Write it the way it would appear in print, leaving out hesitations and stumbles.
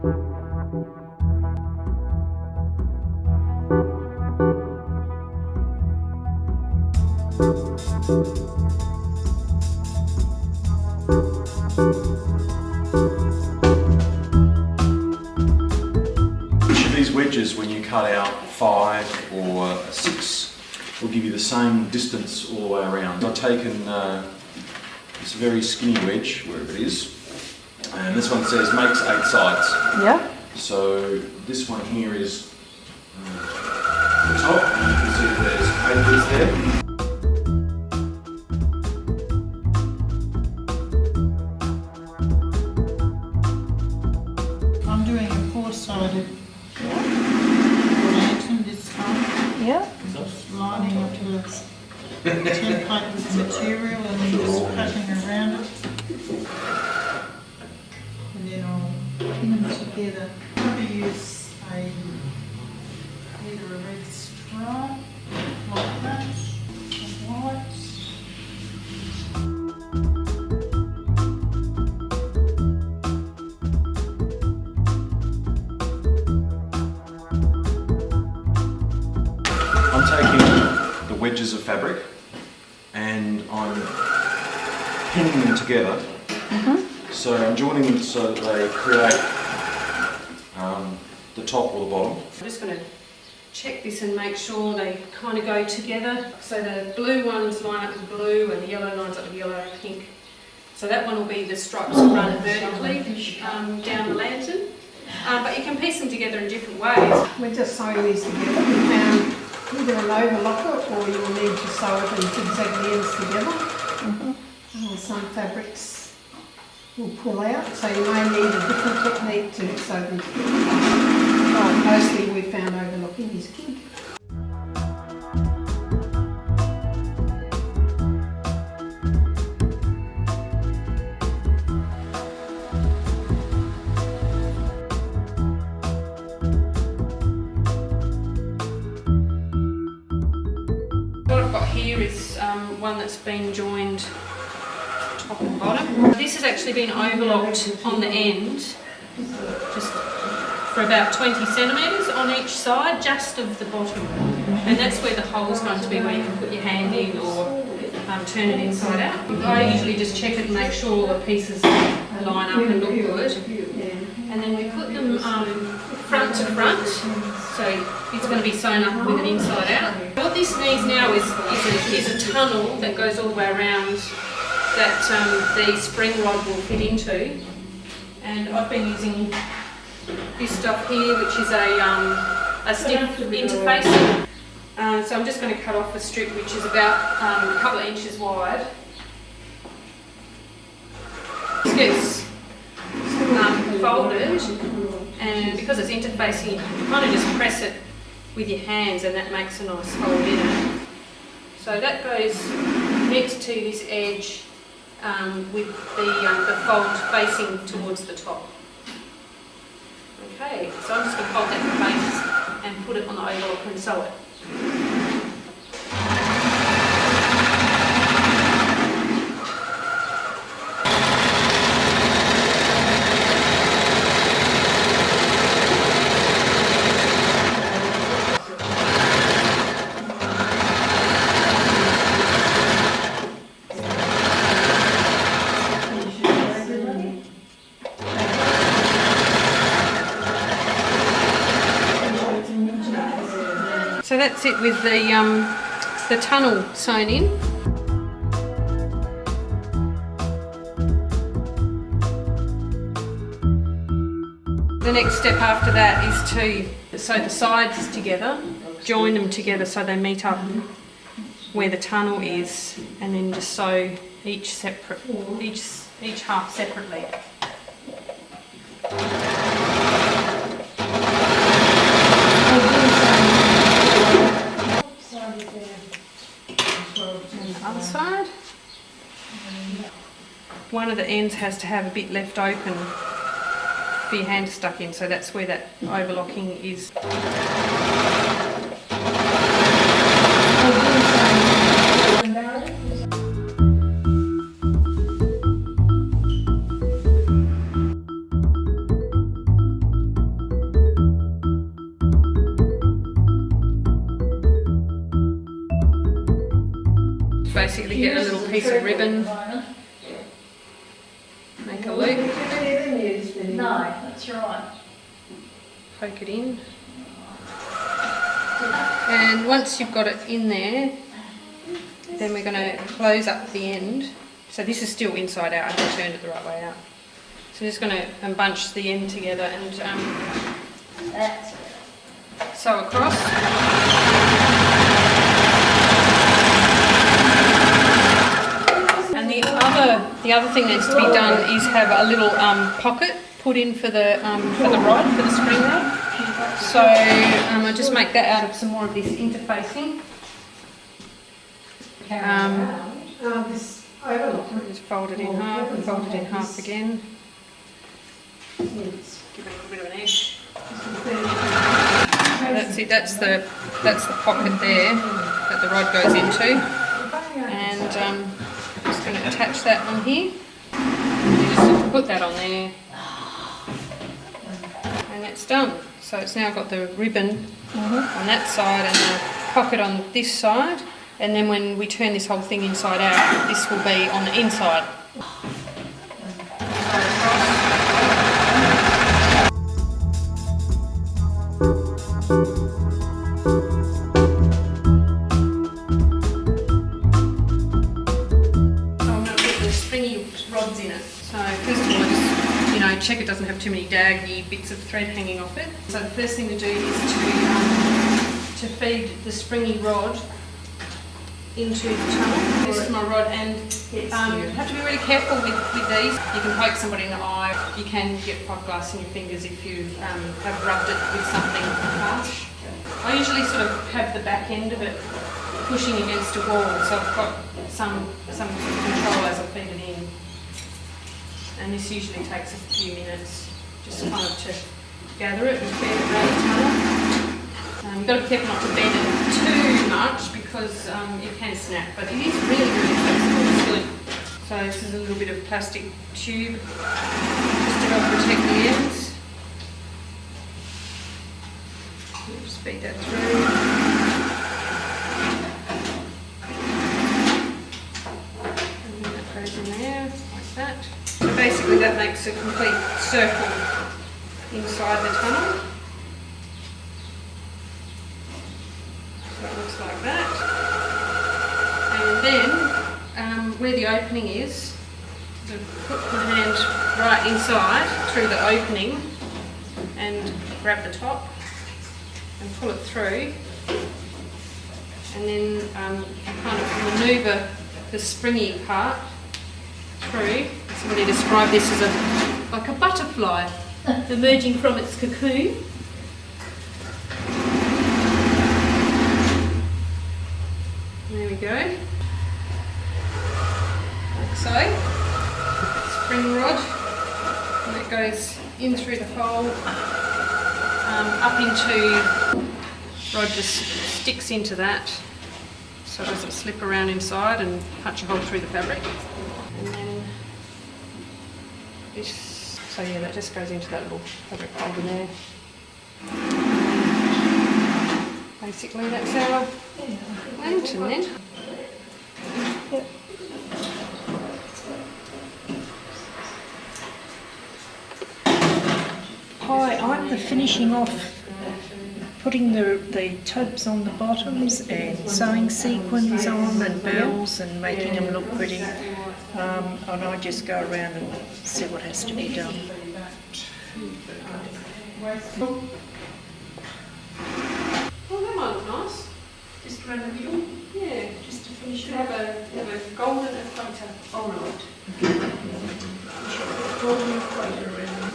Each of these wedges, when you cut out 5 or 6, will give you the same distance all the way around. I've taken this very skinny wedge, wherever it is, and this one says makes 8 sides. Yeah. So this one here is the top. You can see there's papers there. I'm doing a 4-sided lantern this time. Yeah. Just lining up the template with material and then just cutting around it. And then I'll pin them together. I'm going to use either a red stripe like that, and white. I'm taking the wedges of fabric and I'm pinning them together. So I'm joining them so that they create the top or the bottom. I'm just going to check this and make sure they kind of go together. So the blue ones line up with blue and the yellow lines up with yellow and pink. So that one will be the stripes that run vertically down the lantern. But you can piece them together in different ways. We're just sewing these together. We found either an overlocker or you'll need to sew it and zigzag the ends together. Some fabrics will pull out, so you may need a different technique to sew them together. Mostly we found overlocking is good. What I've got here is one that's been joined top and bottom. This has actually been overlocked on the end, just for about 20 centimetres on each side, just of the bottom. And that's where the hole's going to be, where you can put your hand in or turn it inside out. I usually just check it and make sure all the pieces line up and look good. And then we put them front to front, so it's going to be sewn up with an inside out. What this needs now is a tunnel that goes all the way around that the spring rod will fit into. And I've been using this stuff here, which is a stiff interfacing. So I'm just going to cut off a strip which is about a couple of inches wide. This gets folded, and because it's interfacing, you kind of just press it with your hands and that makes a nice fold in it. So that goes next to this edge with the fold facing towards the top. Okay, so I'm just going to hold that in place and put it on the overlock and sew it. So that's it with the tunnel sewn in. The next step after that is to sew the sides together, join them together so they meet up where the tunnel is, and then just sew each half separately. Other side. One of the ends has to have a bit left open for your hand stuck in, so that's where that overlocking is. basically get a little piece of ribbon, make a loop, No, that's right. poke it in. And once you've got it in there, then we're going to close up the end. So this is still inside out, I haven't turned it the right way out. So we're just going to bunch the end together and That's sew across. And the other thing that needs to be done is have a little pocket put in for the rod, for the spring rod. So I just make that out of some more of this interfacing. This overlock. Just fold it in half and fold it in half again. Give it a little bit of an edge. That's it. That's the pocket there that the rod goes into. And I'm just going to attach that on here. Just put that on there. And that's done. So it's now got the ribbon on that side and the pocket on this side. And then when we turn this whole thing inside out, this will be on the inside. I'm going to put the springy rods in it. So first of all, just check it doesn't have too many daggy bits of thread hanging off it. So the first thing to do is to feed the springy rod into the tunnel. This is my rod, and you have to be really careful with these. You can poke somebody in the eye. You can get pot glass in your fingers if you have rubbed it with something harsh. I usually sort of have the back end of it pushing against a wall, so I've got some sort of control as I feed it in. And this usually takes a few minutes, just kind of to gather it and feed it around the tunnel. You've got to be careful not to bend it too much because it can snap, but it is really, really flexible. It's good. So this is a little bit of plastic tube just to help protect the ends. Just feed that through. And then that goes in there, like that. So basically that makes a complete circle inside the tunnel. So it looks like that. And then where the opening is, to put my hand right inside through the opening and grab the top and pull it through. And then kind of manoeuvre the springy part through. Somebody described this as like a butterfly emerging from its cocoon. There we go. Like so. Spring rod. And that goes in through the hole, up into, rod just sticks into that, so it doesn't slip around inside and punch a hole through the fabric. And then this, so yeah, that just goes into that little fabric holder there. Basically that's our lantern then. Yep. Hi, I'm the finishing off, putting the tubs on the bottoms and sewing sequins on and bells and making them look pretty. And I just go around and see what has to be done. Well, that might look nice. Just around the middle, Yeah, just to finish should it have a golden equator. all right. Golden equator around.